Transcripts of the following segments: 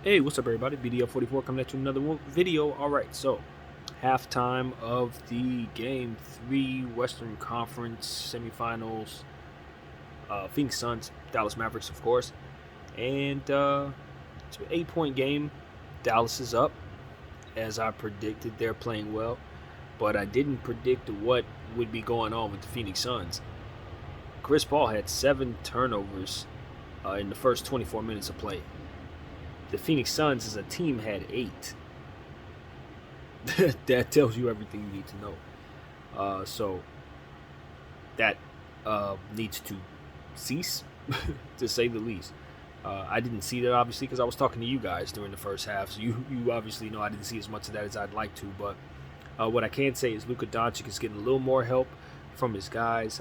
Hey, what's up, everybody? BDL44 coming at you with another video. All right, so halftime of the game 3 Western Conference semifinals. Phoenix Suns, Dallas Mavericks, of course, and it's an 8-point game. Dallas is up, as I predicted. They're playing well, but I didn't predict what would be going on with the Phoenix Suns. Chris Paul had 7 turnovers in the first 24 minutes of play. The Phoenix Suns as a team had 8. That tells you everything you need to know. So that needs to cease, to say the least. I didn't see that, obviously, because I was talking to you guys during the first half. So you obviously know I didn't see as much of that as I'd like to. But what I can say is Luka Doncic is getting a little more help from his guys.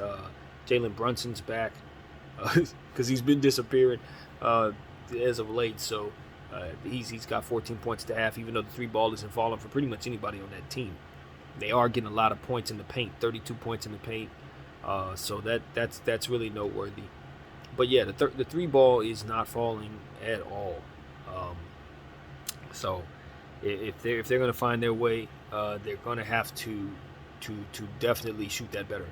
Jalen Brunson's back because he's been disappearing as of late. So he's got 14 points to half, even though the 3 ball isn't falling for pretty much anybody on that team. They are getting a lot of points in the paint, 32 points in the paint. So that's really noteworthy. But yeah, the 3 ball is not falling at all. So if they're going to find their way, they're going to have to definitely shoot that better.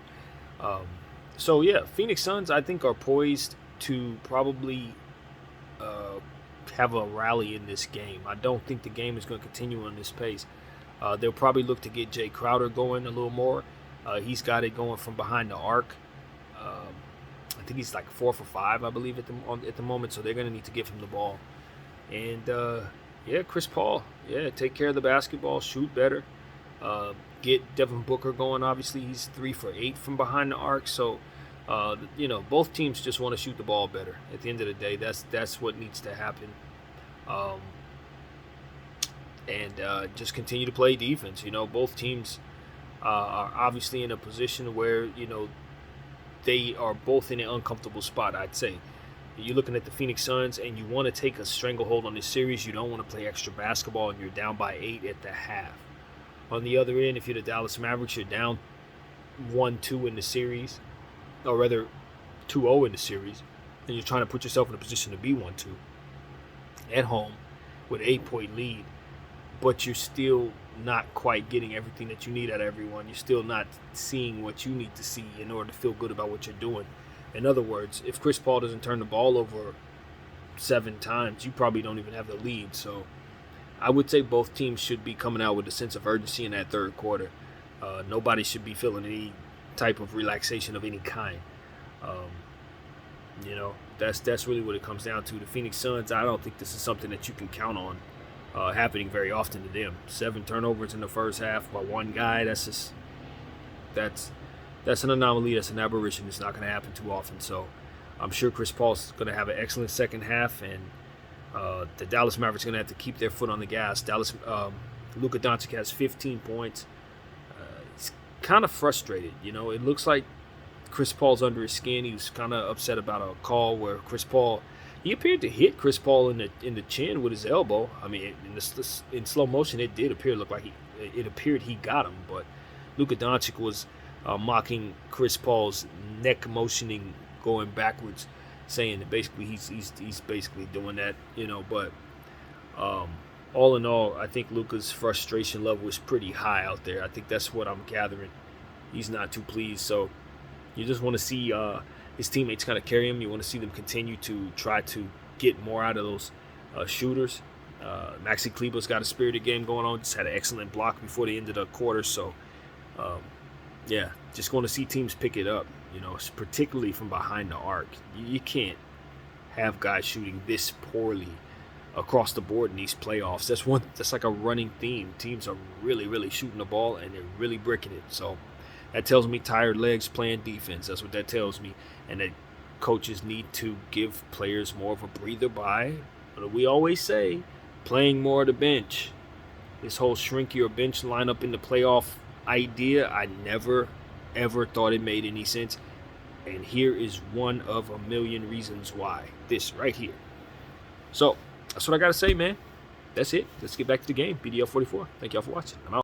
So yeah, Phoenix Suns I think are poised to probably have a rally in this game. I don't think the game is going to continue on this pace. They'll probably look to get Jay Crowder going a little more. He's got it going from behind the arc. I think he's like 4 for 5, I believe, at the moment. So they're going to need to give him the ball. And yeah, Chris Paul, take care of the basketball, shoot better, get Devin Booker going. Obviously, he's 3 for 8 from behind the arc. So both teams just want to shoot the ball better. At the end of the day, that's what needs to happen. And just continue to play defense. Both teams are obviously in a position where they are both in an uncomfortable spot, I'd say. You're looking at the Phoenix Suns and you want to take a stranglehold on this series. You don't want to play extra basketball and you're down by 8 at the half. On the other end, if you're the Dallas Mavericks, you're down 1-2 in the series, or rather 2-0 in the series, and you're trying to put yourself in a position to be 1-2 at home with an 8-point lead, but you're still not quite getting everything that you need out of everyone. You're still not seeing what you need to see in order to feel good about what you're doing. In other words, if Chris Paul doesn't turn the ball over 7 times, you probably don't even have the lead. So I would say both teams should be coming out with a sense of urgency in that third quarter. Nobody should be feeling any type of relaxation of any kind. That's really what it comes down to. The Phoenix Suns, I don't think this is something that you can count on happening very often to them. 7 turnovers in the first half by one guy, that's an anomaly. That's an aberration. It's not going to happen too often. So I'm sure Chris Paul's going to have an excellent second half, and the Dallas Mavericks are going to have to keep their foot on the gas. Luka Doncic has 15 points. He's kind of frustrated. It looks like Chris Paul's under his skin. He was kind of upset about a call where he appeared to hit Chris Paul in the chin with his elbow. I mean, in slow motion, it did look like it appeared he got him, but Luka Doncic was mocking Chris Paul's neck motioning going backwards, saying that basically he's basically doing that, But all in all, I think Luka's frustration level is pretty high out there. I think that's what I'm gathering. He's not too pleased. So you just want to see his teammates kind of carry him. You want to see them continue to try to get more out of those shooters. Maxi Kleber's got a spirited game going on. Just had an excellent block before the end of the quarter. So just going to see teams pick it up, particularly from behind the arc. You can't have guys shooting this poorly across the board in these playoffs. That's like a running theme. Teams are really, really shooting the ball and they're really bricking it. So that tells me tired legs playing defense. That's what that tells me. And that coaches need to give players more of a breather by, we always say, playing more of the bench. This whole shrink your bench lineup in the playoff idea, I never ever thought it made any sense, and here is one of a million reasons why. This right here. So that's what I gotta say, man. That's it. Let's get back to the game. BDL44. Thank y'all for watching. I'm out.